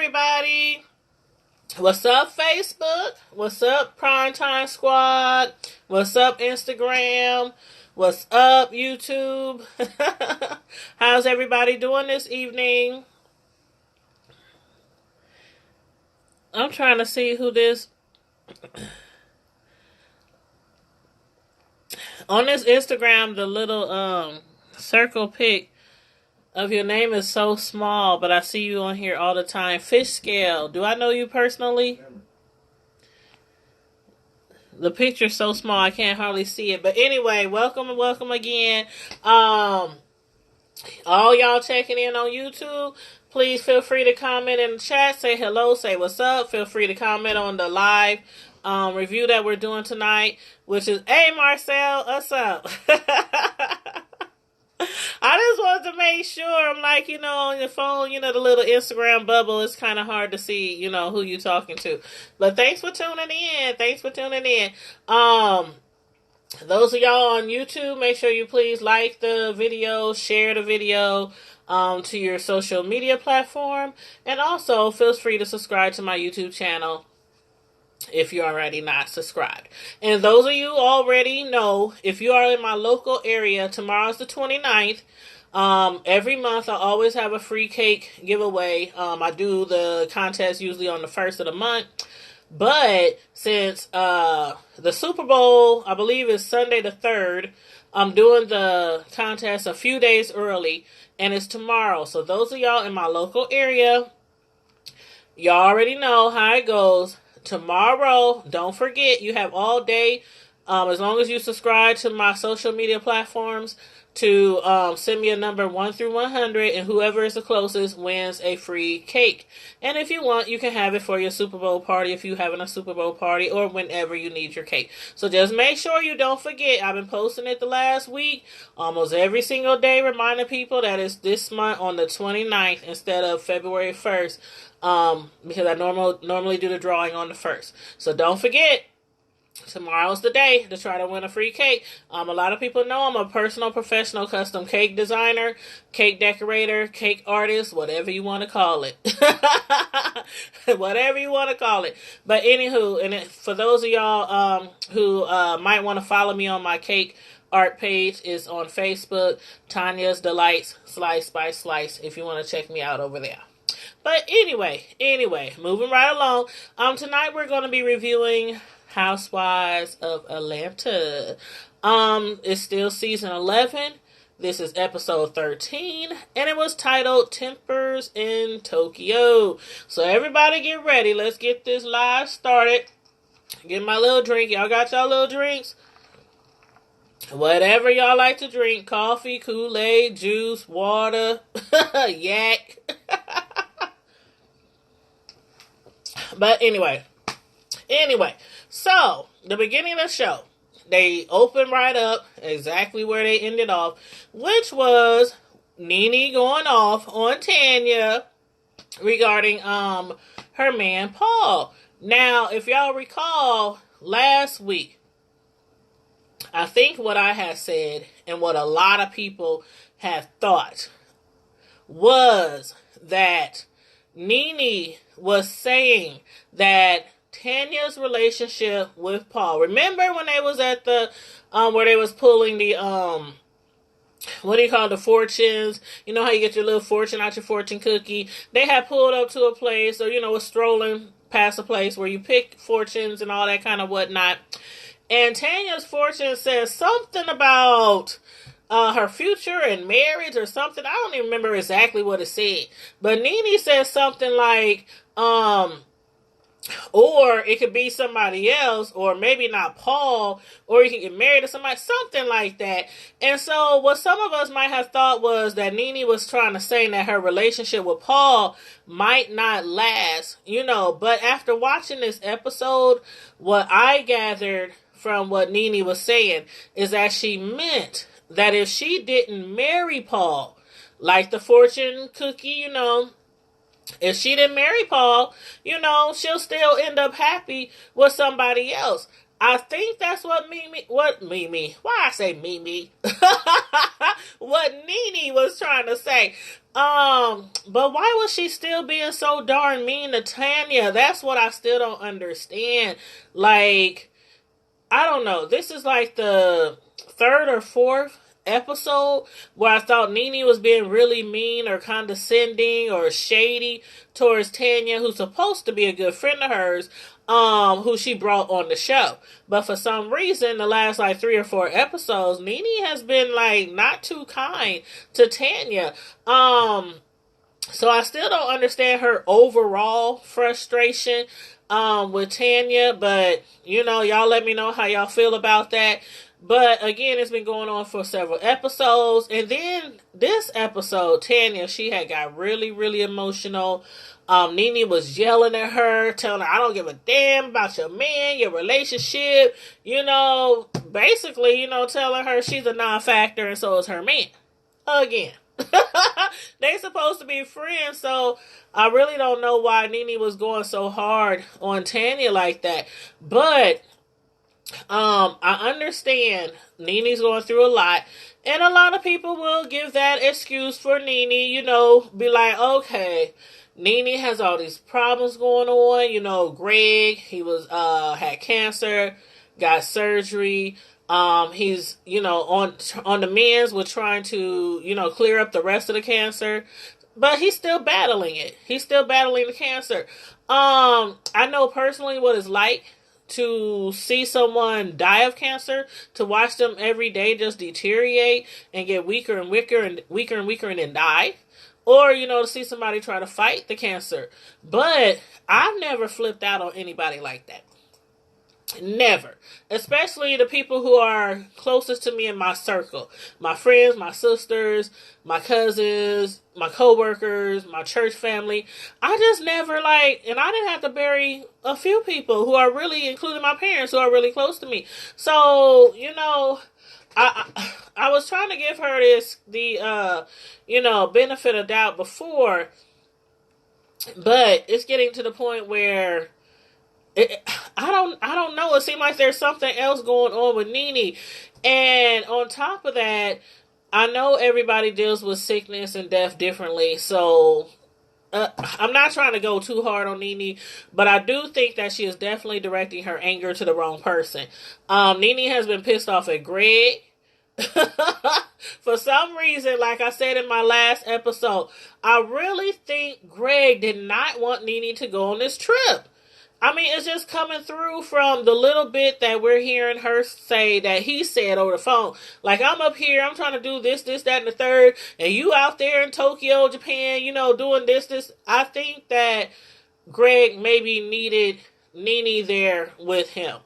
everybody. What's up, Facebook? What's up, Primetime Squad? What's up, Instagram? What's up, YouTube? How's everybody doing this evening? I'm trying to see who this... On this Instagram, the little circle pic of your name is so small, but I see you on here all the time. Fish Scale. Do I know you personally? The picture's so small I can't hardly see it. But anyway, welcome and welcome again. All y'all checking in on YouTube, please feel free to comment in the chat. Say hello, say what's up. Feel free to comment on the live review that we're doing tonight, which is, hey Marcel, what's up? I just wanted to make sure. I'm like, on your phone, the little Instagram bubble, it's kind of hard to see, who you talking to. But thanks for tuning in. Those of y'all on YouTube, make sure you please like the video, share the video to your social media platform. And also, feel free to subscribe to my YouTube channel if you're already not subscribed. And those of you already know, if you are in my local area, tomorrow's the 29th. Every month I always have a free cake giveaway. I do the contest usually on the 1st of the month. But since the Super Bowl, I believe, is Sunday the 3rd, I'm doing the contest a few days early, and it's tomorrow. So those of y'all in my local area, y'all already know how it goes. Tomorrow, don't forget, you have all day, as long as you subscribe to my social media platforms, to send me a number 1 through 100, and whoever is the closest wins a free cake. And if you want, you can have it for your Super Bowl party if you're having a Super Bowl party, or whenever you need your cake. So just make sure you don't forget. I've been posting it the last week, almost every single day, reminding people that it's this month on the 29th instead of February 1st. Because I normally do the drawing on the 1st. So don't forget, tomorrow's the day to try to win a free cake. A lot of people know I'm a personal, professional, custom cake designer, cake decorator, cake artist, whatever you want to call it. Whatever you want to call it. But anywho, and for those of y'all who might want to follow me on my cake art page, is on Facebook, Tanya's Delights, Slice by Slice, if you want to check me out over there. But anyway, moving right along. Tonight we're going to be reviewing Housewives of Atlanta. It's still season 11. This is episode 13, and it was titled Tempers in Tokyo. So everybody get ready. Let's get this live started. Get my little drink. Y'all got y'all little drinks? Whatever y'all like to drink. Coffee, Kool-Aid, juice, water, yak. But anyway, so the beginning of the show, they open right up exactly where they ended off, which was Nene going off on Tanya regarding her man Paul. Now, if y'all recall last week, I think what I had said and what a lot of people have thought was that Nene was saying that Tanya's relationship with Paul. Remember when they was at the where they was pulling the what do you call it, the fortunes? You know how you get your little fortune out your fortune cookie? They had pulled up to a place, or was strolling past a place where you pick fortunes and all that kind of whatnot. And Tanya's fortune says something about her future and marriage or something. I don't even remember exactly what it said. But Nene said something like, or it could be somebody else, or maybe not Paul, or you can get married to somebody, something like that. And so what some of us might have thought was that Nene was trying to say that her relationship with Paul might not last, But after watching this episode, what I gathered from what Nene was saying is that she meant that if she didn't marry Paul, like the fortune cookie, if she didn't marry Paul, she'll still end up happy with somebody else. I think that's what Mimi, why I say Mimi, what Nene was trying to say. But why was she still being so darn mean to Tanya? That's what I still don't understand. Like, I don't know. This is like the third or fourth episode where I thought Nene was being really mean or condescending or shady towards Tanya, who's supposed to be a good friend of hers, who she brought on the show. But for some reason, the last like 3 or 4 episodes, Nene has been like not too kind to Tanya. So I still don't understand her overall frustration with Tanya, but y'all let me know how y'all feel about that. But again, it's been going on for several episodes, and then this episode, Tanya, she had got really, really emotional. Nene was yelling at her, telling her, "I don't give a damn about your man, your relationship." Basically, telling her she's a non-factor, and so is her man. Again. They supposed to be friends, so I really don't know why Nene was going so hard on Tanya like that. But I understand Nene's going through a lot, and a lot of people will give that excuse for Nene. Be like, okay, Nene has all these problems going on. Greg, he was had cancer, got surgery. He's on the mends with trying to clear up the rest of the cancer, but he's still battling it. He's still battling the cancer. I know personally what it's like to see someone die of cancer, to watch them every day just deteriorate and get weaker and weaker and weaker and weaker and then die. Or, to see somebody try to fight the cancer. But I've never flipped out on anybody like that. Never. Especially the people who are closest to me in my circle. My friends, my sisters, my cousins, my coworkers, my church family. I just never and I didn't have to bury a few people who are really, including my parents, who are really close to me. So, I was trying to give her the benefit of doubt before, but it's getting to the point where I don't know. It seems like there's something else going on with Nene. And on top of that, I know everybody deals with sickness and death differently. So I'm not trying to go too hard on Nene, but I do think that she is definitely directing her anger to the wrong person. Nene has been pissed off at Greg. For some reason, like I said in my last episode, I really think Greg did not want Nene to go on this trip. I mean, it's just coming through from the little bit that we're hearing her say that he said over the phone. Like, I'm up here, I'm trying to do this, that, and the third, and you out there in Tokyo, Japan, doing this. I think that Greg maybe needed Nene there with him.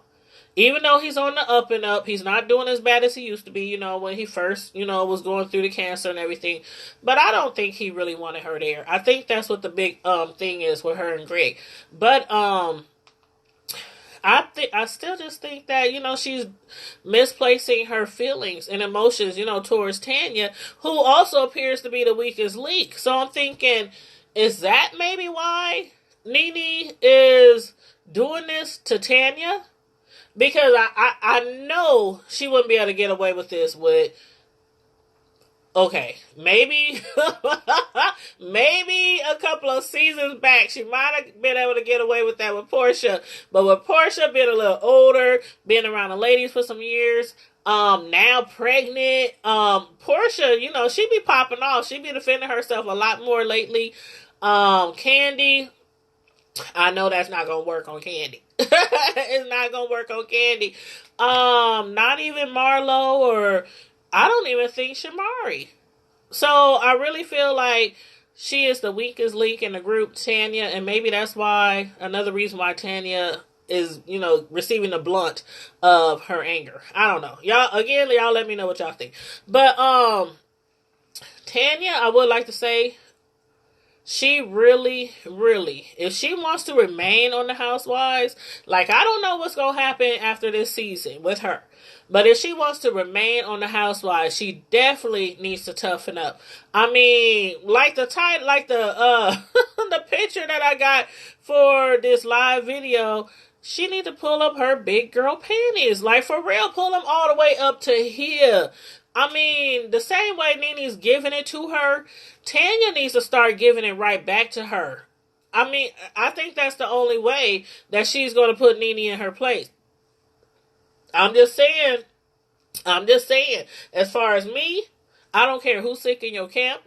Even though he's on the up and up, he's not doing as bad as he used to be, when he first, was going through the cancer and everything. But I don't think he really wanted her there. I think that's what the big thing is with her and Greg. But I still just think that, she's misplacing her feelings and emotions, towards Tanya, who also appears to be the weakest link. So I'm thinking, is that maybe why Nene is doing this to Tanya? Because I know she wouldn't be able to get away with this with, okay, maybe a couple of seasons back, she might have been able to get away with that with Portia. But with Portia being a little older, being around the ladies for some years, now pregnant, Portia, she be popping off. She be defending herself a lot more lately. Candy, I know that's not going to work on Candy. It's not going to work on Candy. Not even Marlo, or I don't even think Shamari. So I really feel like she is the weakest link in the group, Tanya, and maybe that's why, another reason why Tanya is, receiving the blunt of her anger. I don't know. Y'all let me know what y'all think. But, Tanya, I would like to say, she really, really, if she wants to remain on the Housewives, I don't know what's going to happen after this season with her. But if she wants to remain on the Housewives, she definitely needs to toughen up. I mean, the picture that I got for this live video, she need to pull up her big girl panties. Like, for real, pull them all the way up to here. I mean, the same way Nene's giving it to her, Tanya needs to start giving it right back to her. I mean, I think that's the only way that she's going to put Nene in her place. I'm just saying. As far as me, I don't care who's sick in your camp.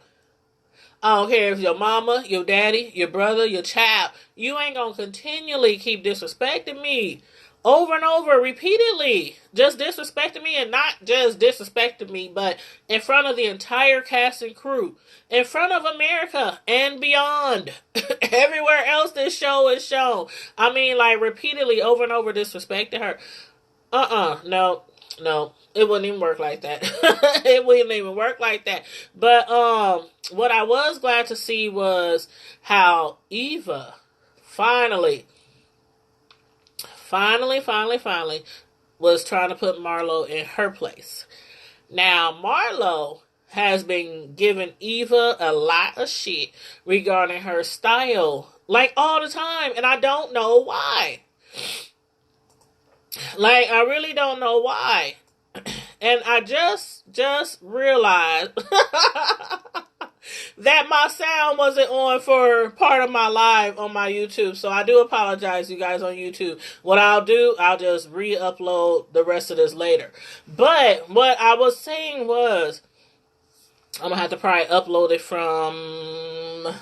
I don't care if your mama, your daddy, your brother, your child. You ain't going to continually keep disrespecting me over and over, repeatedly. Just disrespecting me, and not just disrespecting me, but in front of the entire cast and crew. In front of America and beyond. Everywhere else this show is shown. I mean, like, repeatedly, over and over, disrespecting her. No, it wouldn't even work like that. It wouldn't even work like that. But what I was glad to see was how Eva finally was trying to put Marlo in her place. Now, Marlo has been giving Eva a lot of shit regarding her style, like, all the time, and I don't know why. Like, I really don't know why. And I just realized that my sound wasn't on for part of my live on my YouTube. So I do apologize, you guys on YouTube. What I'll do, I'll just re-upload the rest of this later. But what I was saying was, I'm going to have to probably upload it from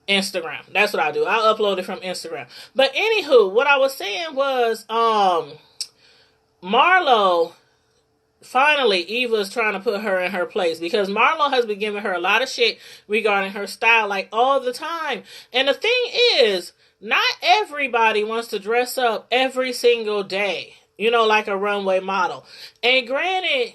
Instagram. That's what I'll do. I'll upload it from Instagram. But anywho, what I was saying was, Marlo, finally, Eva's trying to put her in her place, because Marlo has been giving her a lot of shit regarding her style, like, all the time. And the thing is, not everybody wants to dress up every single day, you know, like a runway model. And granted,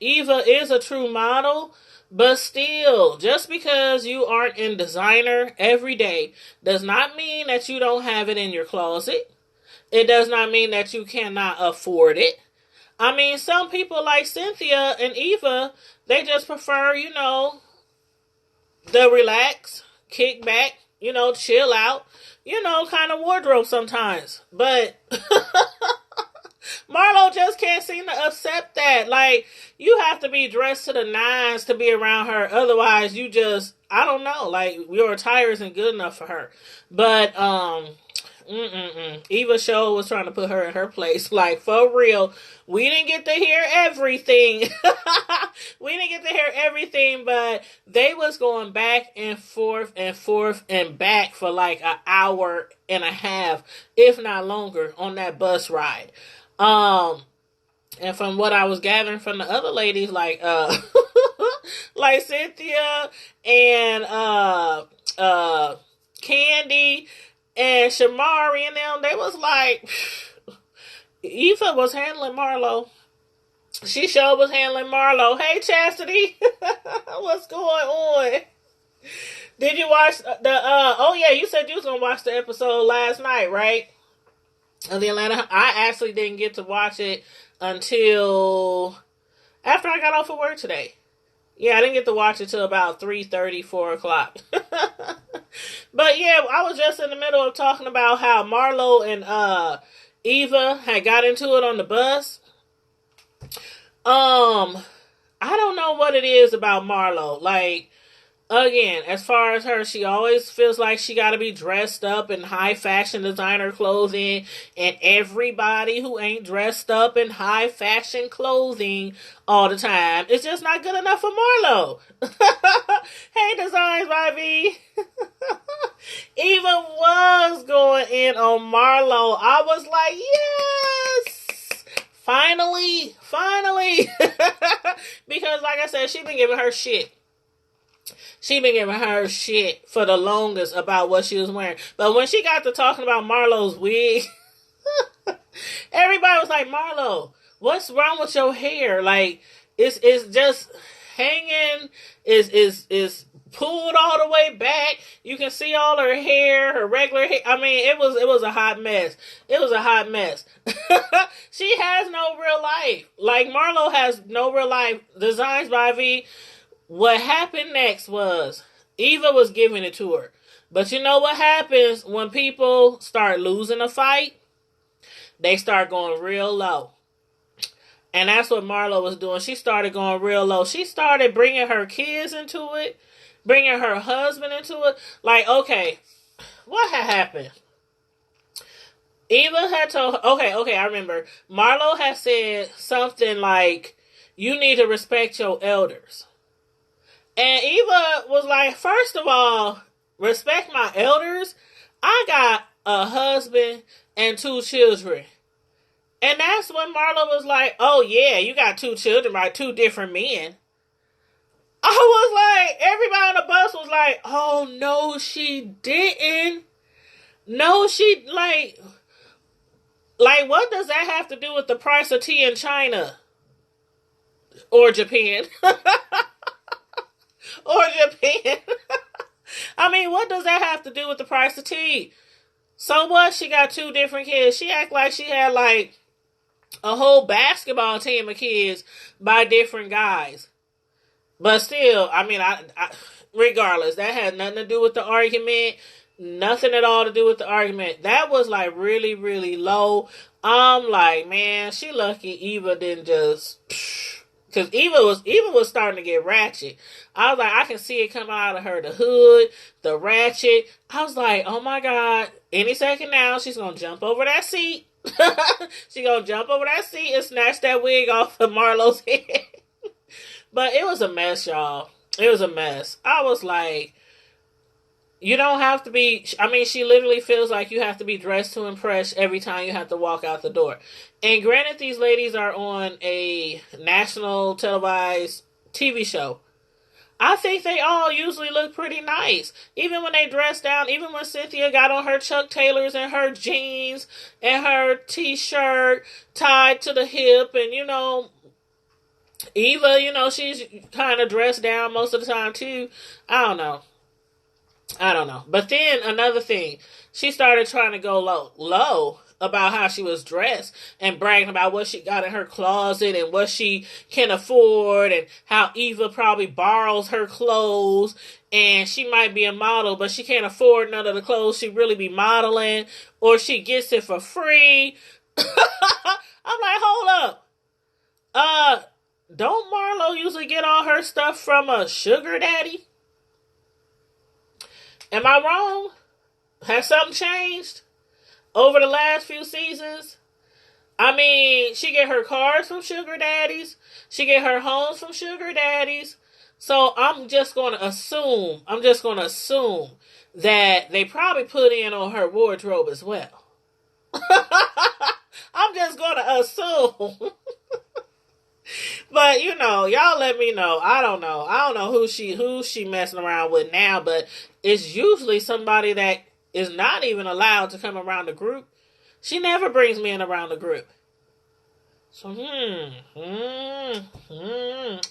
Eva is a true model. But still, just because you aren't in designer every day does not mean that you don't have it in your closet. It does not mean that you cannot afford it. I mean, some people like Cynthia and Eva, they just prefer, you know, the relax, kick back, you know, chill out, you know, kind of wardrobe sometimes. But Marlo just can't seem to accept that. Like, you have to be dressed to the nines to be around her. Otherwise, you just, I don't know, like, your attire isn't good enough for her. But, Eva Show was trying to put her in her place. Like, for real, we didn't get to hear everything. We didn't get to hear everything, but they was going back and forth and back for like an hour and a half, if not longer, on that bus ride. And from what I was gathering from the other ladies, like, like Cynthia and, Candy and Shamari and them, they was like, Eva was handling Marlo. She sure was handling Marlo. Hey, Chastity. What's going on? Did you watch oh yeah, you said you was going to watch the episode last night, right? Of the Atlanta. I actually didn't get to watch it until after I got off of work today. Yeah, I didn't get to watch it till about 3:30, 4 o'clock. But yeah, I was just in the middle of talking about how Marlo and Eva had got into it on the bus. I don't know what it is about Marlo. Like, again, as far as her, she always feels like she got to be dressed up in high fashion designer clothing, and everybody who ain't dressed up in high fashion clothing all the time, it's just not good enough for Marlo. Hey, Designs by V. Even was going in on Marlo. I was like, yes, finally. Because like I said, she been giving her shit. She been giving her shit for the longest about what she was wearing. But when she got to talking about Marlo's wig, everybody was like, Marlo, what's wrong with your hair? Like, it's just hanging, is pulled all the way back. You can see all her hair, her regular hair. I mean, it was a hot mess. It was a hot mess. She has no real life. Like, Marlo has no real life. Designs by V, What happened next was Eva was giving it to her. But you know what happens when people start losing a fight? They start going real low. And that's what Marlo was doing. She started going real low. She started bringing her kids into it, bringing her husband into it. Like, okay, what had happened? Eva had told, okay, I remember. Marlo had said something like, you need to respect your elders. And Eva was like, first of all, respect my elders. I got a husband and 2 children. And that's when Marlo was like, oh yeah, you got 2 children by 2 different men. I was like, everybody on the bus was like, oh no, she didn't. No, she, what does that have to do with the price of tea in China? Or Japan? Or Japan? I mean, what does that have to do with the price of tea? So what? She got 2 different kids. She act like she had like a whole basketball team of kids by different guys. But still, I mean, regardless, that had nothing to do with the argument. Nothing at all to do with the argument. That was like really, really low. I'm like, man, she lucky Eva didn't just, because Eva was starting to get ratchet. I was like, I can see it coming out of her, the hood, the ratchet. I was like, oh my God, any second now, she's gonna jump over that seat. She gonna jump over that seat and snatch that wig off of Marlo's head. But it was a mess, y'all. It was a mess. I was like, you don't have to be, I mean, she literally feels like you have to be dressed to impress every time you have to walk out the door. And granted, these ladies are on a national televised TV show. I think they all usually look pretty nice. Even when they dress down, even when Cynthia got on her Chuck Taylors and her jeans and her t-shirt tied to the hip, and Eva, she's kind of dressed down most of the time too. I don't know. But then another thing, she started trying to go low about how she was dressed and bragging about what she got in her closet and what she can afford and how Eva probably borrows her clothes and she might be a model, but she can't afford none of the clothes she really be modeling, or she gets it for free. I'm like, hold up. Don't Marlo usually get all her stuff from a sugar daddy? Am I wrong? Has something changed over the last few seasons? I mean, she get her cars from sugar daddies. She get her homes from sugar daddies. So I'm just going to assume that they probably put in on her wardrobe as well. I'm just going to assume. But y'all let me know. I don't know who she messing around with now, but it's usually somebody that is not even allowed to come around the group. She never brings me in around the group. So,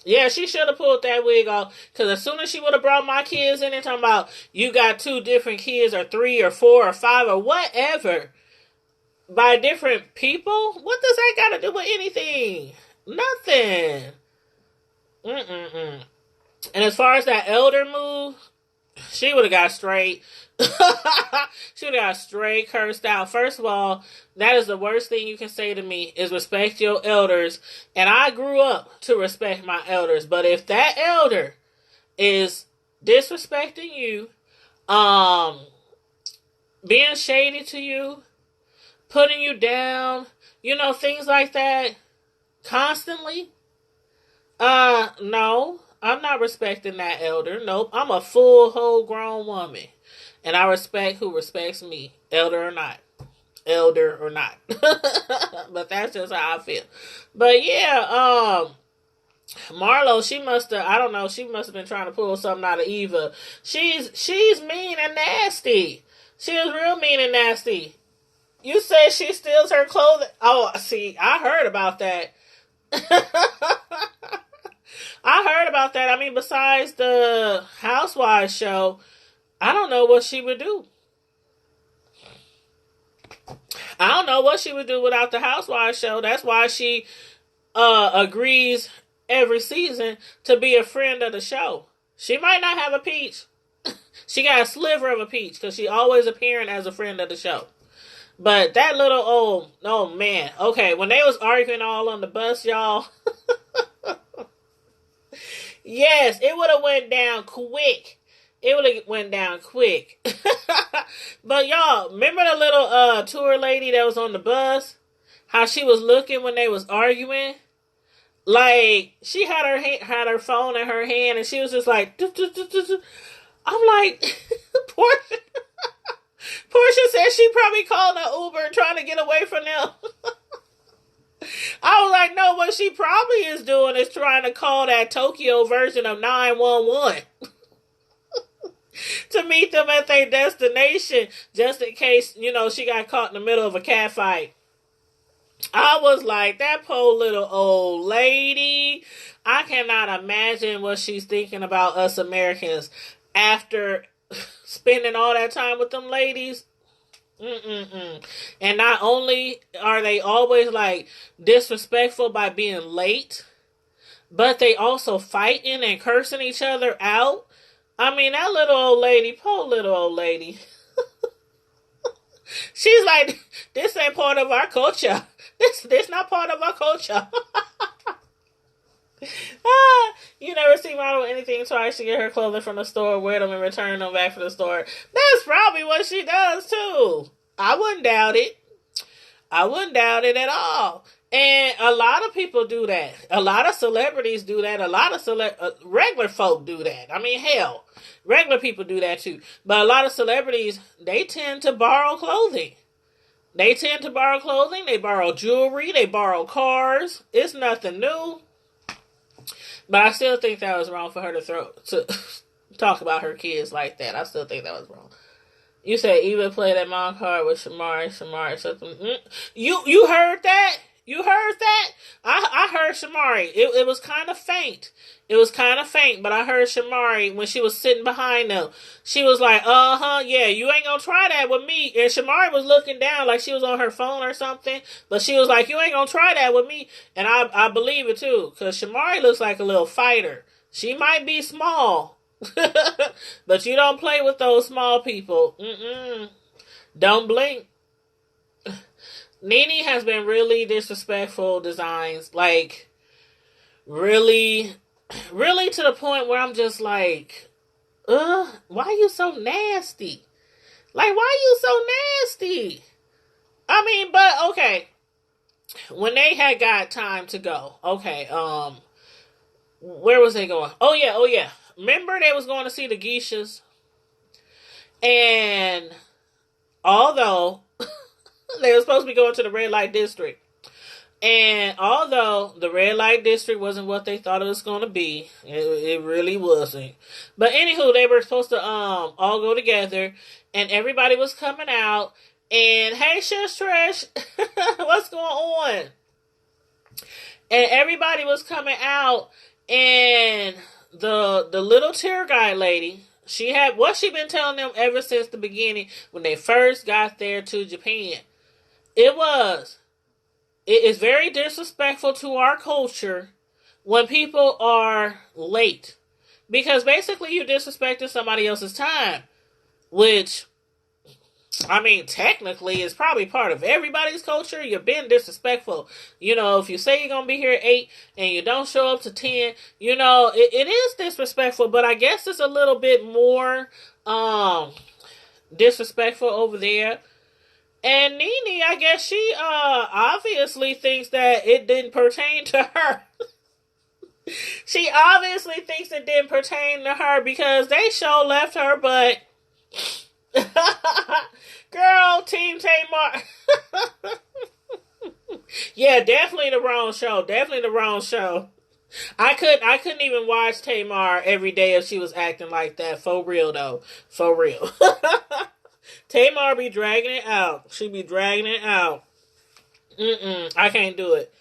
yeah, she should have pulled that wig off. Because as soon as she would have brought my kids in and talking about, you got 2 different kids, or 3 or 4 or 5 or whatever, by different people, what does that got to do with anything? Nothing. And as far as that elder move, she would have got straight. She would have got straight cursed out. First of all, that is the worst thing you can say to me, is respect your elders. And I grew up to respect my elders. But if that elder is disrespecting you, being shady to you, putting you down, things like that, constantly, no, I'm not respecting that elder. Nope, I'm a full, whole grown woman, and I respect who respects me, elder or not. But that's just how I feel. But yeah, Marlo, she must have, I don't know, she must have been trying to pull something out of Eva. She's mean and nasty. She is real mean and nasty. You said she steals her clothing. Oh, see, I heard about that. I heard about that. I mean, besides the Housewives show, I don't know what she would do. I don't know what she would do without the Housewives show. That's why she agrees every season to be a friend of the show. She might not have a peach. She got a sliver of a peach because she always appearing as a friend of the show. But that little old, oh man. Okay, when they was arguing all on the bus, y'all. Yes, it would have went down quick. It would have went down quick. But y'all, remember the little tour lady that was on the bus? How she was looking when they was arguing? Like, she had her phone in her hand and she was just like, I'm like, Portia. Portia said she probably called an Uber trying to get away from them. I was like, no, what she probably is doing is trying to call that Tokyo version of 911 to meet them at their destination, just in case, she got caught in the middle of a cat fight. I was like, that poor little old lady. I cannot imagine what she's thinking about us Americans after spending all that time with them ladies. And not only are they always like disrespectful by being late, but they also fighting and cursing each other out. I mean, that little old lady, poor little old lady. She's like, this ain't part of our culture. This not part of our culture. You never see model anything twice to get her clothing from the store, wear them, and return them back to the store. That's probably what she does, too. I wouldn't doubt it. I wouldn't doubt it at all. And a lot of people do that. A lot of celebrities do that. A lot of regular folk do that. I mean, hell, regular people do that, too. But a lot of celebrities, they tend to borrow clothing. They borrow jewelry. They borrow cars. It's nothing new. But I still think that was wrong for her to talk about her kids like that. I still think that was wrong. You said even play that mom card with Shamari something. You heard that? You heard that? I heard Shamari. It was kind of faint. It was kind of faint, but I heard Shamari when she was sitting behind them. She was like, yeah, you ain't gonna try that with me. And Shamari was looking down like she was on her phone or something. But she was like, you ain't gonna try that with me. And I believe it too. Because Shamari looks like a little fighter. She might be small. But you don't play with those small people. Don't blink. Nene has been really disrespectful designs. Like, really to the point where I'm just like, why are you so nasty? Like, why are you so nasty? I mean, but, okay. When they had got time to go, okay, where was they going? Oh, yeah. Remember they was going to see the geishas? And although they were supposed to be going to the red light district, and although the red light district wasn't what they thought it was going to be, it really wasn't. But anywho, they were supposed to all go together, and everybody was coming out. And hey, Shush Trish, what's going on? And everybody was coming out, and the little tour guide lady, she had what she been telling them ever since the beginning when they first got there to Japan. It is very disrespectful to our culture when people are late. Because basically you disrespected somebody else's time. Which, I mean, technically is probably part of everybody's culture. You're being disrespectful. If you say you're going to be here at 8 and you don't show up to 10, it is disrespectful. But I guess it's a little bit more disrespectful over there. And Nene, I guess she obviously thinks that it didn't pertain to her. She obviously thinks it didn't pertain to her because they sure left her, but girl, Team Tamar. Yeah, definitely the wrong show. I couldn't even watch Tamar every day if she was acting like that. For real though. For real. Tamar be dragging it out. She be dragging it out. I can't do it.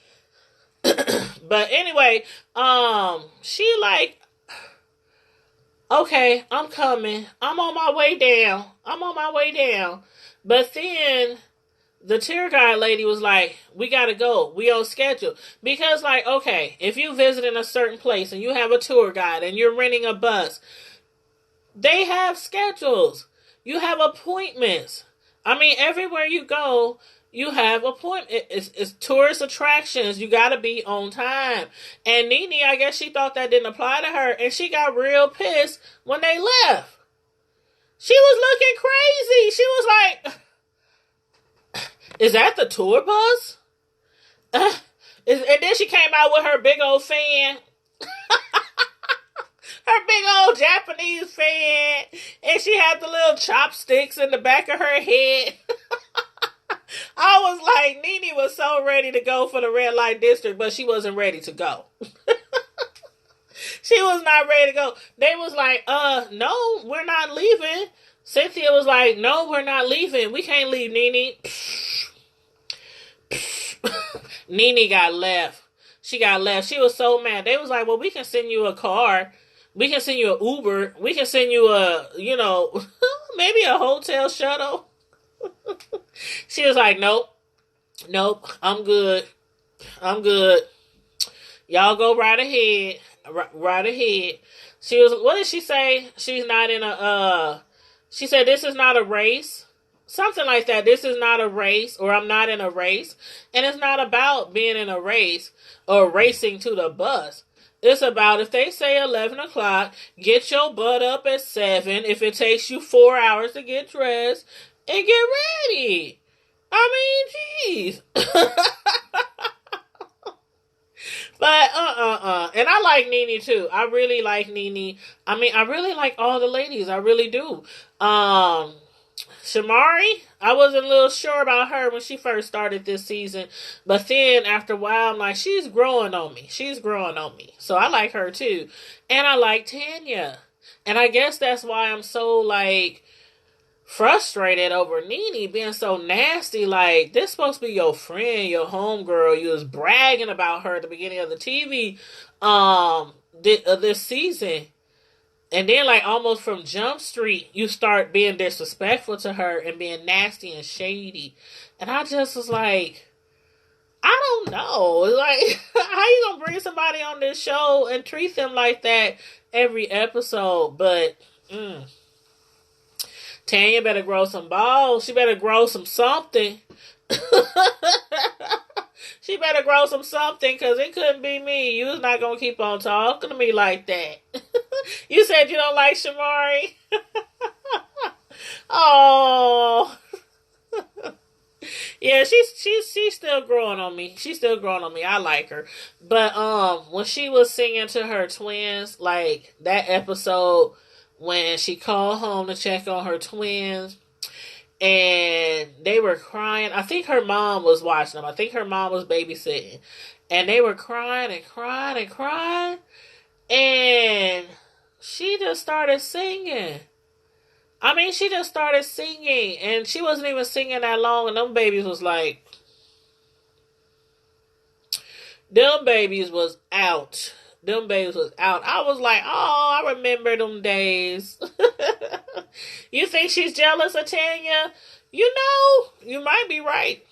But anyway, she like, okay, I'm coming. I'm on my way down. But then the tour guide lady was like, we gotta go. We on schedule. Because, like, okay, if you visit in a certain place and you have a tour guide and you're renting a bus, they have schedules. You have appointments. I mean, everywhere you go, you have appointments. It's tourist attractions. You gotta be on time. And Nene, I guess she thought that didn't apply to her, and she got real pissed when they left. She was looking crazy. She was like, is that the tour bus? And then she came out with her big old fan. Her big old Japanese fan. And she had the little chopsticks in the back of her head. I was like, Nene was so ready to go for the red light district, but she wasn't ready to go. She was not ready to go. They was like, no, we're not leaving. Cynthia was like, no, we're not leaving. We can't leave, Nene. Nene got left. She got left. She was so mad. They was like, well, we can send you a car. We can send you an Uber. We can send you a, maybe a hotel shuttle. She was like, nope, I'm good. Y'all go right ahead. Right ahead. She was, what did she say? She's not in she said, this is not a race. Something like that. This is not a race, or I'm not in a race. And it's not about being in a race or racing to the bus. It's about, if they say 11 o'clock, get your butt up at 7 if it takes you 4 hours to get dressed and get ready. I mean, jeez. But, and I like Nene, too. I really like Nene. I mean, I really like all the ladies. I really do. Shamari, I wasn't a little sure about her when she first started this season. But then, after a while, I'm like, she's growing on me. So I like her, too. And I like Tanya. And I guess that's why I'm so, like, frustrated over Nene being so nasty. Like, this supposed to be your friend, your homegirl. You was bragging about her at the beginning of the TV this season. And then, like, almost from Jump Street, you start being disrespectful to her and being nasty and shady. And I just was like, I don't know. Like, how you gonna bring somebody on this show and treat them like that every episode? But, Tanya better grow some balls. She better grow some something. She better grow some something, because it couldn't be me. You was not going to keep on talking to me like that. You said you don't like Shamari? Oh. Yeah, she's still growing on me. I like her. But when she was singing to her twins, like that episode when she called home to check on her twins, and they were crying. I think her mom was watching them. I think her mom was babysitting. And they were crying and crying and crying. And she just started singing. I mean, she just started singing. And she wasn't even singing that long. And them babies was like... Them babies was out. I was like, oh, I remember them days. You think she's jealous of Tanya? You might be right.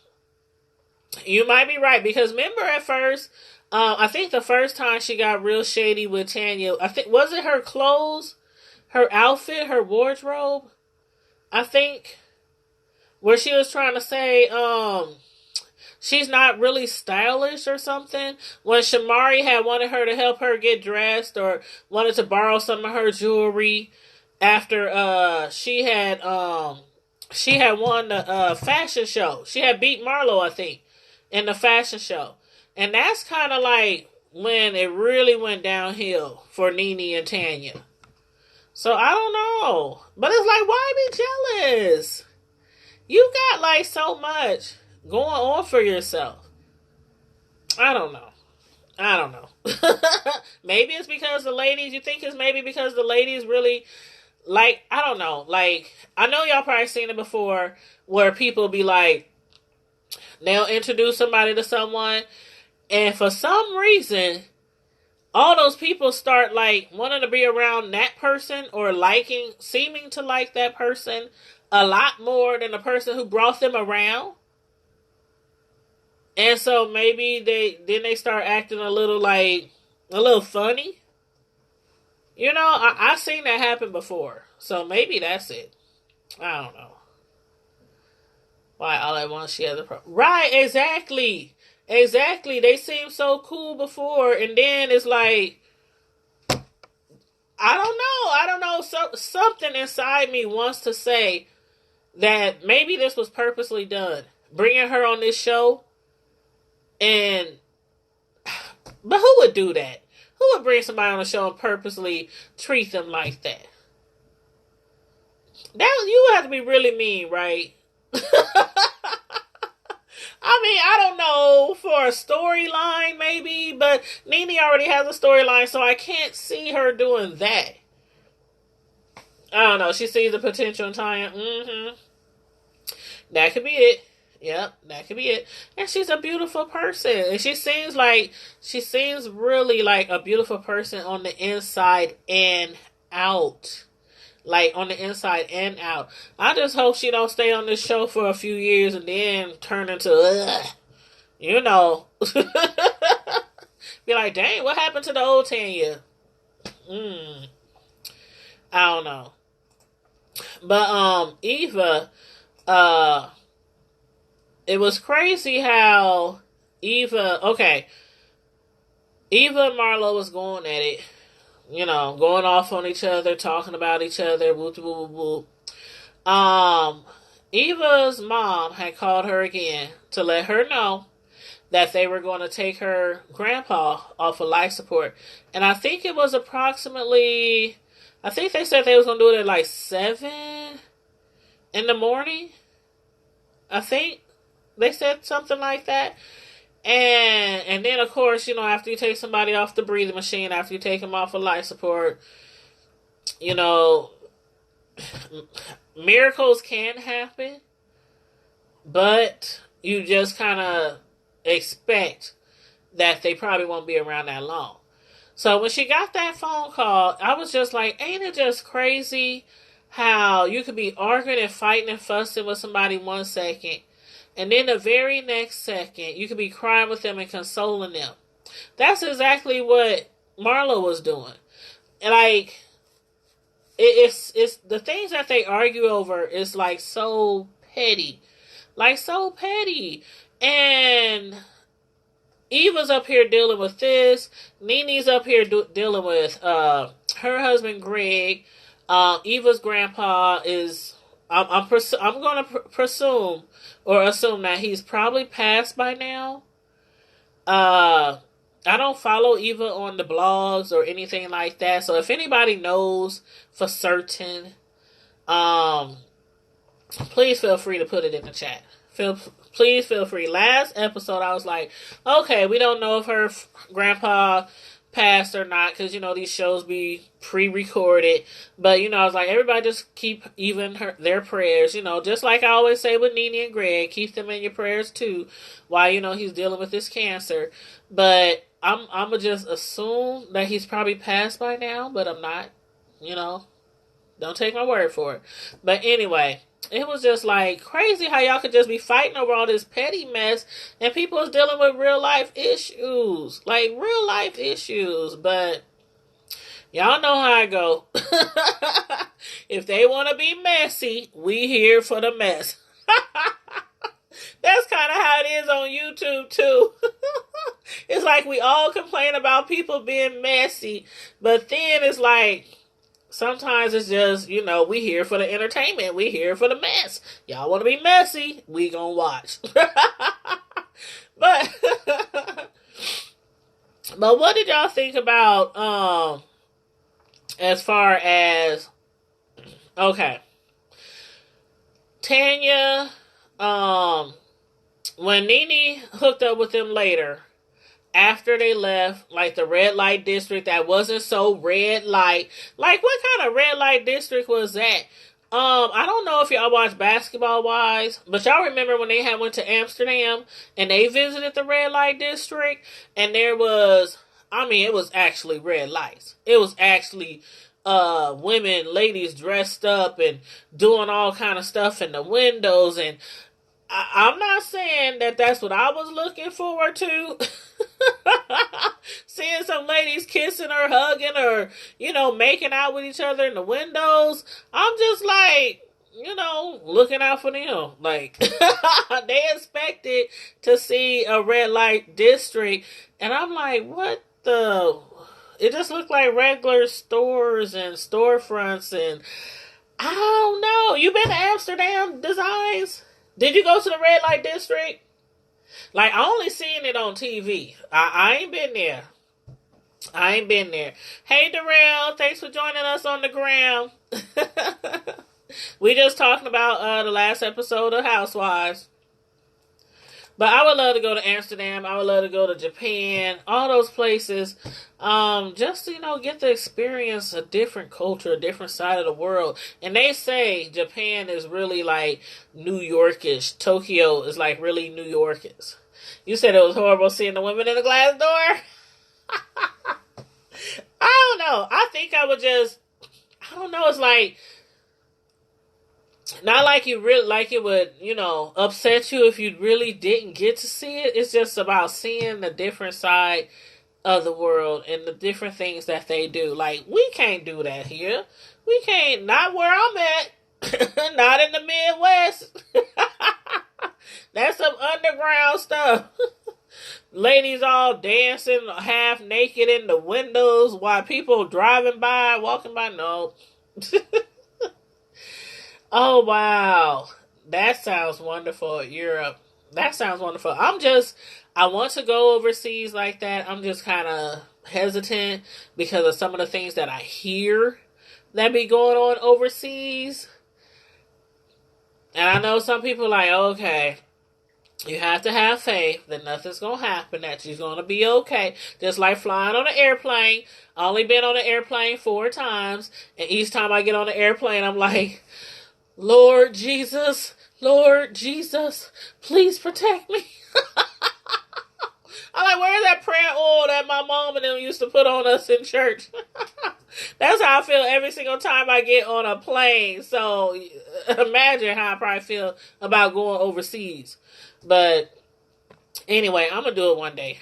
Because remember at first, I think the first time she got real shady with Tanya, was it her clothes, her outfit, her wardrobe? I think, where she was trying to say, she's not really stylish or something. When Shamari had wanted her to help her get dressed, or wanted to borrow some of her jewelry after she had won the fashion show. She had beat Marlo, I think, in the fashion show. And that's kind of like when it really went downhill for Nene and Tanya. So I don't know. But it's like, why be jealous? You got like so much going on for yourself. I don't know. Maybe it's because the ladies, you think it's maybe because the ladies really, like, I don't know. Like, I know y'all probably seen it before where people be like, they'll introduce somebody to someone, and for some reason, all those people start, like, wanting to be around that person, or seeming to like that person a lot more than the person who brought them around. And so maybe they start acting a little funny. I've seen that happen before. So maybe that's it. I don't know. Why all at once she has a problem. Right, exactly. Exactly. They seemed so cool before, and then it's like, I don't know. I don't know. Something inside me wants to say that maybe this was purposely done. Bringing her on this show, and but who would do that? Who would bring somebody on the show and purposely treat them like that? That you would have to be really mean, right? I mean, I don't know, for a storyline maybe, but Nene already has a storyline, so I can't see her doing that. I don't know. She sees the potential in Tanya. Mm-hmm. That could be it. Yep, that could be it. And she's a beautiful person. And she seems really like a beautiful person on the inside and out. Like on the inside and out. I just hope she don't stay on this show for a few years and then turn into you know. Be like, dang, what happened to the old Tanya? I don't know. But Eva, it was crazy how Eva and Marlo was going at it, going off on each other, talking about each other, woo woo woo woo. Eva's mom had called her again to let her know that they were going to take her grandpa off of life support. And I think it was I think they said they was going to do it at like 7 in the morning. I think they said something like that. And then, of course, after you take somebody off the breathing machine, after you take them off of life support, miracles can happen, but you just kind of expect that they probably won't be around that long. So when she got that phone call, I was just like, ain't it just crazy how you could be arguing and fighting and fussing with somebody 1 second, and then the very next second, you could be crying with them and consoling them. That's exactly what Marlo was doing. And like, it's the things that they argue over is like so petty. Like so petty. And Eva's up here dealing with this. Nene's up here dealing with her husband Greg. Eva's grandpa is. I'm going to presume or assume that he's probably passed by now. I don't follow Eva on the blogs or anything like that. So if anybody knows for certain, please feel free to put it in the chat. Please feel free. Last episode, I was like, okay, we don't know if her grandpa passed or not, because, these shows be pre-recorded. But, I was like, everybody just keep even their prayers, just like I always say with Nene and Greg, keep them in your prayers too, while, he's dealing with this cancer. But I'm going to just assume that he's probably passed by now, but I'm not, don't take my word for it. But anyway, it was just like crazy how y'all could just be fighting over all this petty mess and people is dealing with real life issues. Like real life issues. But y'all know how I go. If they want to be messy, we here for the mess. That's kind of how it is on YouTube too. It's like we all complain about people being messy, but then it's like sometimes it's just, we here for the entertainment. We here for the mess. Y'all want to be messy? We gonna watch. But what did y'all think about, as far as, okay, Tanya, when Nene hooked up with them later, after they left, like, the red light district that wasn't so red light. Like, what kind of red light district was that? I don't know if y'all watch Basketball Wives, but y'all remember when they went to Amsterdam and they visited the red light district, and there was, it was actually red lights. It was actually women, ladies dressed up and doing all kind of stuff in the windows, and I'm not saying that that's what I was looking forward to. Seeing some ladies kissing or hugging or, making out with each other in the windows. I'm just like, looking out for them. Like, they expected to see a red light district. And I'm like, what the? It just looked like regular stores and storefronts. And I don't know. You been to Amsterdam Designs? Did you go to the red light district? Like, I only seen it on TV. I ain't been there. I ain't been there. Hey, Darrell, thanks for joining us on the gram. We just talking about the last episode of Housewives. But I would love to go to Amsterdam. I would love to go to Japan. All those places. Just to, get the experience a different culture, a different side of the world. And they say Japan is really like New Yorkish. Tokyo is like really New Yorkish. You said it was horrible seeing the women in the glass door? I don't know. I think I would just, I don't know. It's like, not like you really, like it would, upset you if you really didn't get to see it. It's just about seeing the different side of the world and the different things that they do. Like, we can't do that here. We can't, not where I'm at. Not in the Midwest. That's some underground stuff. Ladies all dancing half naked in the windows while people driving by, walking by. No. Oh, wow. That sounds wonderful. Europe. That sounds wonderful. I want to go overseas like that. I'm just kind of hesitant because of some of the things that I hear that be going on overseas. And I know some people are like, okay, you have to have faith that nothing's going to happen, that you're going to be okay. Just like flying on an airplane. I only been on an airplane 4 times. And each time I get on the airplane, I'm like, Lord Jesus, please protect me. I'm like, where's that prayer oil that my mom and them used to put on us in church? That's how I feel every single time I get on a plane. So imagine how I probably feel about going overseas. But anyway, I'm going to do it one day.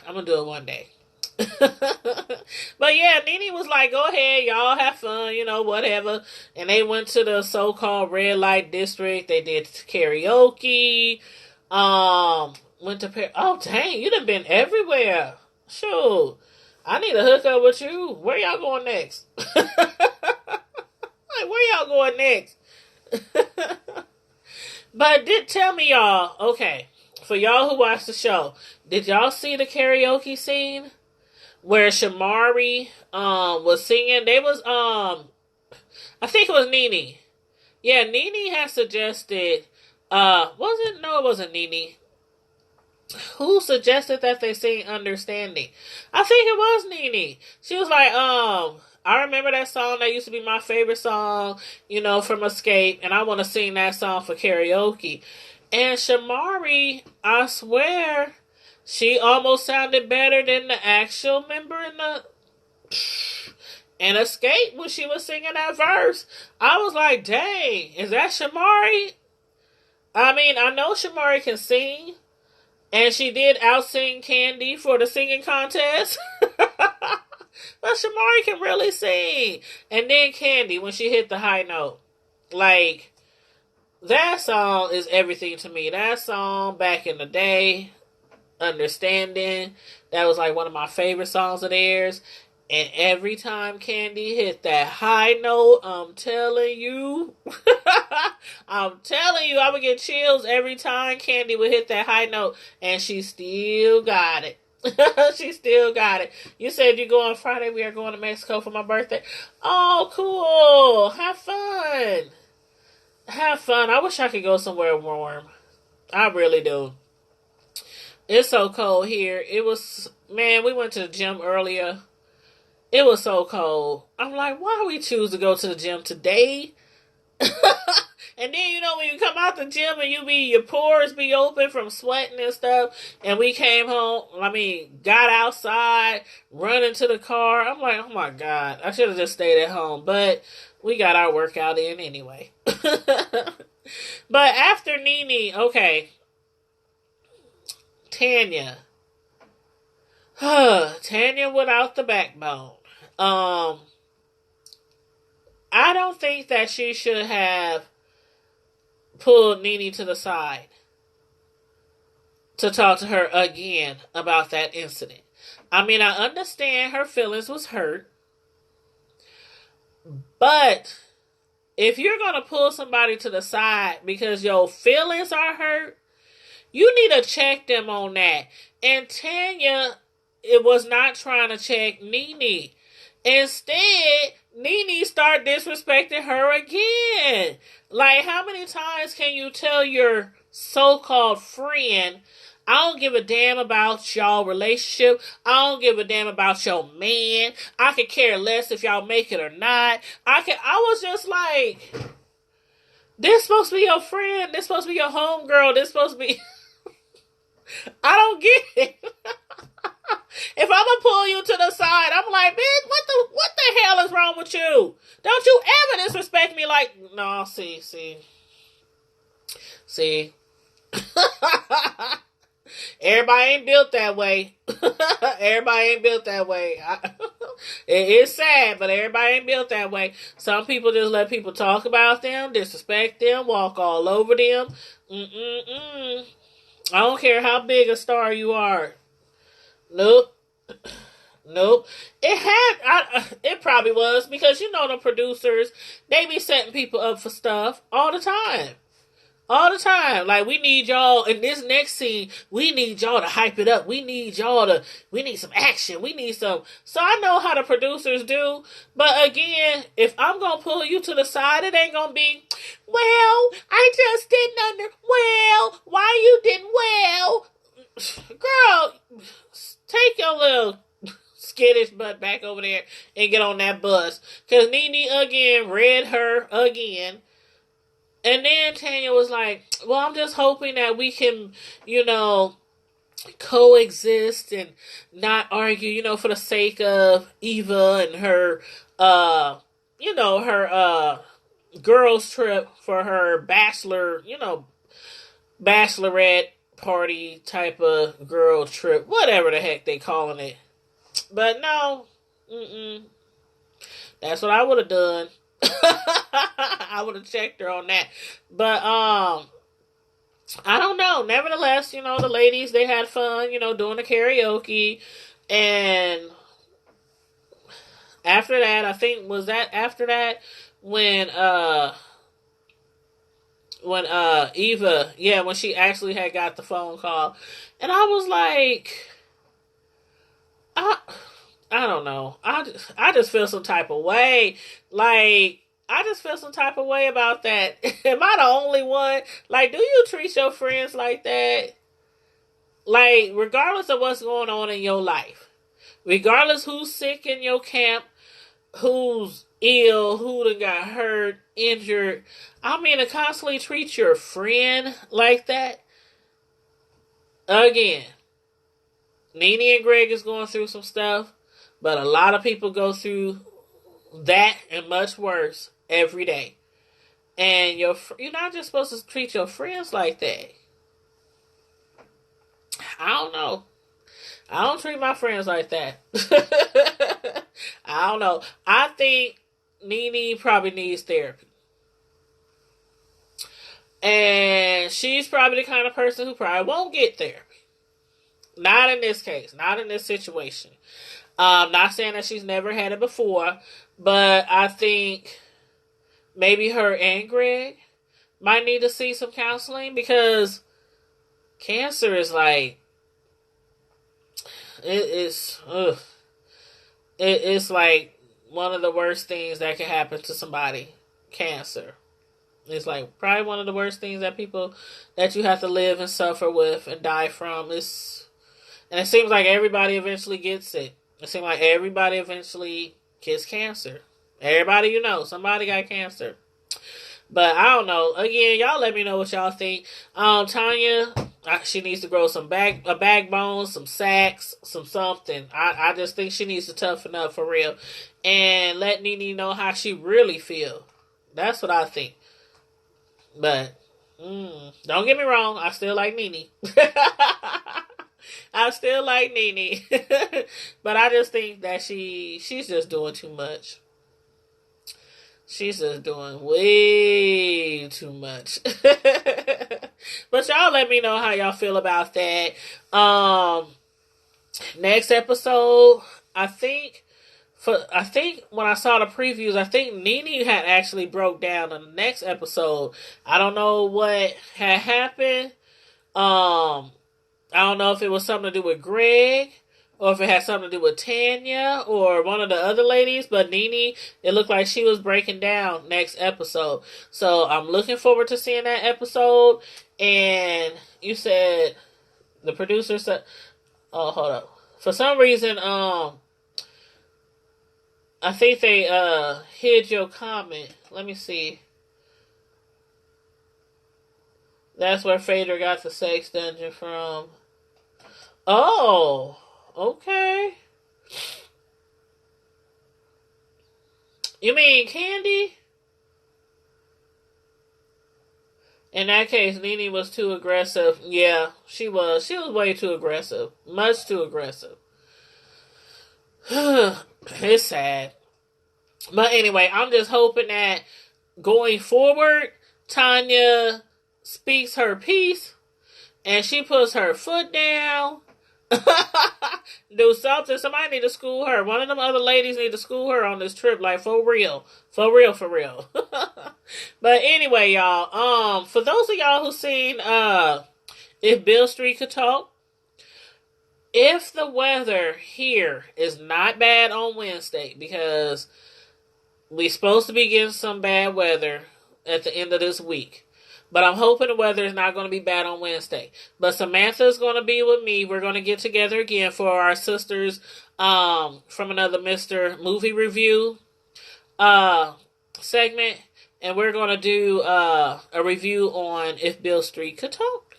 But yeah, Nene was like, go ahead, y'all have fun, whatever. And they went to the so-called red light district. They did karaoke. Went to oh dang, you done been everywhere. Shoot, I need to hook up with you. Where y'all going next? Like, where y'all going next? But tell me, y'all, okay, for y'all who watched the show, did y'all see the karaoke scene where Shamari was singing? They was I think it was Nene. Yeah, Nene had suggested it wasn't Nene. Who suggested that they sing Understanding? I think it was Nene. She was like, I remember that song that used to be my favorite song, from Escape, and I want to sing that song for karaoke. And Shamari, I swear, she almost sounded better than the actual member in Escape when she was singing that verse. I was like, dang, is that Shamari? I mean, I know Shamari can sing, and she did out-sing Candy for the singing contest. But Shamari can really sing. And then Candy, when she hit the high note. Like, that song is everything to me. That song, back in the day, Understanding, that was like one of my favorite songs of theirs. And every time Candy hit that high note, I'm telling you, I would get chills every time Candy would hit that high note. And she still got it. She still got it. You said you go on Friday. We are going to Mexico for my birthday. Oh, cool. Have fun. Have fun. I wish I could go somewhere warm. I really do. It's so cold here. We went to the gym earlier. It was so cold. I'm like, why do we choose to go to the gym today? And then, when you come out the gym and your pores be open from sweating and stuff. And we came home, got outside, running to the car. I'm like, oh my God, I should have just stayed at home. But we got our workout in anyway. But after Nene, okay, Tanya. Tanya without the backbone. I don't think that she should have pulled Nene to the side to talk to her again about that incident. I mean, I understand her feelings was hurt, but if you're going to pull somebody to the side because your feelings are hurt, you need to check them on that. And Tanya, it was not trying to check Nene. Instead, Nene started disrespecting her again. Like, how many times can you tell your so-called friend, I don't give a damn about y'all relationship. I don't give a damn about your man. I could care less if y'all make it or not. I was just like, this supposed to be your friend. This supposed to be your homegirl. This supposed to be... I don't get it. If I'm gonna pull you to the side, I'm like, bitch, what the hell is wrong with you? Don't you ever disrespect me like, no, see. Everybody ain't built that way. Everybody ain't built that way. It's sad, but everybody ain't built that way. Some people just let people talk about them, disrespect them, walk all over them. I don't care how big a star you are. Nope. It probably was because the producers, they be setting people up for stuff all the time. All the time. Like, we need y'all in this next scene, we need y'all to hype it up. We need some action. We need some. So I know how the producers do. But again, if I'm going to pull you to the side, it ain't going to be, well, I just didn't why you didn't, girl, take your little skittish butt back over there and get on that bus. Because Nene again read her again. And then Tanya was like, well, I'm just hoping that we can, coexist and not argue, for the sake of Eva and her, her girls trip for her bachelorette party type of girl trip, whatever the heck they calling it. But no, that's what I would have done. I would have checked her on that. But I don't know. Nevertheless, the ladies, they had fun, doing the karaoke. And after that, I think, was that after that when Eva, when she actually had got the phone call. And I was like, I don't know. I just feel some type of way. Like, I just feel some type of way about that. Am I the only one? Like, do you treat your friends like that? Like, regardless of what's going on in your life. Regardless who's sick in your camp, who's ill, who done got hurt, injured. I mean, to constantly treat your friend like that. Again, Nene and Greg is going through some stuff. But a lot of people go through that and much worse every day. And you're not just supposed to treat your friends like that. I don't know. I don't treat my friends like that. I don't know. I think Nene probably needs therapy. And she's probably the kind of person who probably won't get therapy. Not in this case. Not in this situation. Not saying that she's never had it before, but I think maybe her and Greg might need to see some counseling because cancer is like, it's like one of the worst things that can happen to somebody. Cancer. It's like probably one of the worst things that you have to live and suffer with and die from. And it seems like everybody eventually gets it. It seems like everybody eventually gets cancer. Everybody somebody got cancer. But I don't know. Again, y'all let me know what y'all think. Tanya, she needs to grow a backbone, some sacks, some something. I just think she needs to toughen up for real. And let Nene know how she really feel. That's what I think. But, don't get me wrong. I still like Nene. I still like Nene. But I just think that she's just doing too much. She's just doing way too much. But y'all let me know how y'all feel about that. Next episode, I think when I saw the previews, I think Nene had actually broke down in the next episode. I don't know what had happened. I don't know if it was something to do with Greg or if it had something to do with Tanya or one of the other ladies, but Nene, it looked like she was breaking down next episode. So I'm looking forward to seeing that episode. And you said the producer said, oh, hold up. For some reason, I think they hid your comment. Let me see. That's where Fader got the sex dungeon from. Oh, okay. You mean Candy? In that case, Nene was too aggressive. Yeah, she was. She was way too aggressive. Much too aggressive. It's sad. But anyway, I'm just hoping that going forward, Tanya speaks her piece and she puts her foot down. Do something. Somebody need to school her. One of them other ladies need to school her on this trip. Like, for real. For real, for real. But anyway, y'all, for those of y'all who seen If Beale Street Could Talk, if the weather here is not bad on Wednesday, because we supposed to be getting some bad weather at the end of this week. But I'm hoping the weather is not going to be bad on Wednesday. But Samantha is going to be with me. We're going to get together again for our sisters from Another Mr. movie review segment. And we're going to do a review on If Beale Street Could Talk.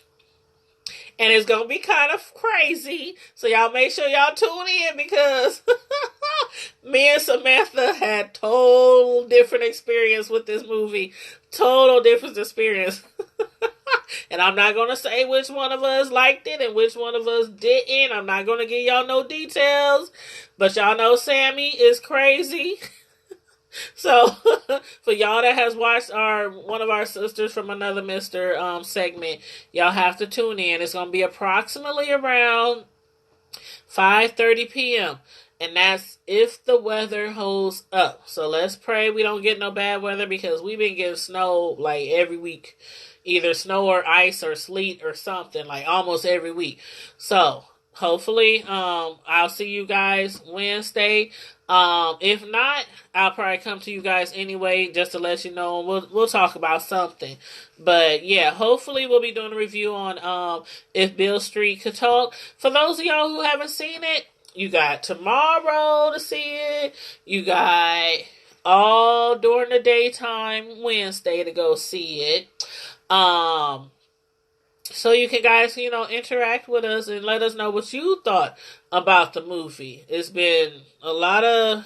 And it's going to be kind of crazy. So y'all make sure y'all tune in because me and Samantha had total different experience with this movie. Total different experience. And I'm not going to say which one of us liked it and which one of us didn't. I'm not going to give y'all no details. But y'all know Sammy is crazy. So, for y'all that has watched one of our sisters from Another Mr. Segment, y'all have to tune in. It's going to be approximately around 5:30 p.m. And that's if the weather holds up. So let's pray we don't get no bad weather because we've been getting snow like every week. Either snow or ice or sleet or something like almost every week. So hopefully I'll see you guys Wednesday. If not, I'll probably come to you guys anyway just to let you know. We'll talk about something. But yeah, hopefully we'll be doing a review on If Beale Street Could Talk. For those of y'all who haven't seen it, you got tomorrow to see it. You got all during the daytime Wednesday to go see it. So you can guys, interact with us and let us know what you thought about the movie. It's been I've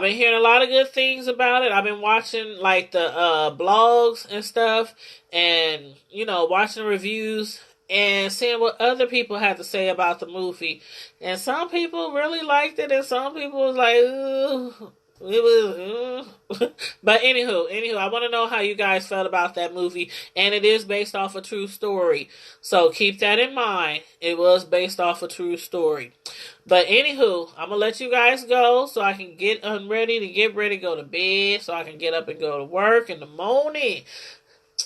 been hearing a lot of good things about it. I've been watching like the blogs and stuff and, watching reviews and seeing what other people had to say about the movie. And some people really liked it and some people was like, ugh. It was, but anywho, I want to know how you guys felt about that movie, and it is based off a true story, so keep that in mind. It was based off a true story, but anywho, I'm gonna let you guys go so I can get ready to go to bed, so I can get up and go to work in the morning.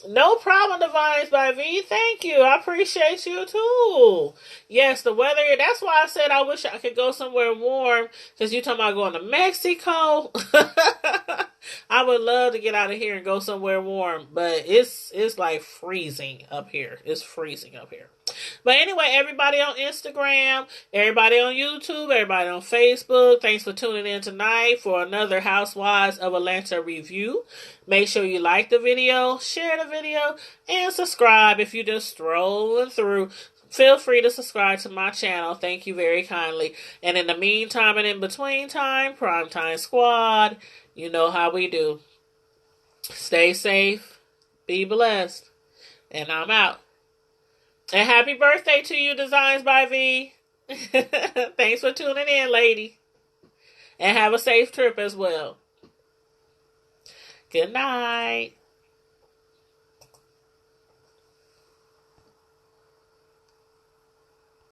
No problem, Divines by V. Thank you. I appreciate you too. Yes, the weather. That's why I said I wish I could go somewhere warm. Because you talking about going to Mexico. I would love to get out of here and go somewhere warm. But it's like freezing up here. It's freezing up here. But anyway, everybody on Instagram, everybody on YouTube, everybody on Facebook, thanks for tuning in tonight for another Housewives of Atlanta review. Make sure you like the video, share the video, and subscribe if you're just strolling through. Feel free to subscribe to my channel. Thank you very kindly. And in the meantime and in between time, Primetime Squad, you know how we do. Stay safe, be blessed, and I'm out. And happy birthday to you, Designs by V. Thanks for tuning in, lady. And have a safe trip as well. Good night.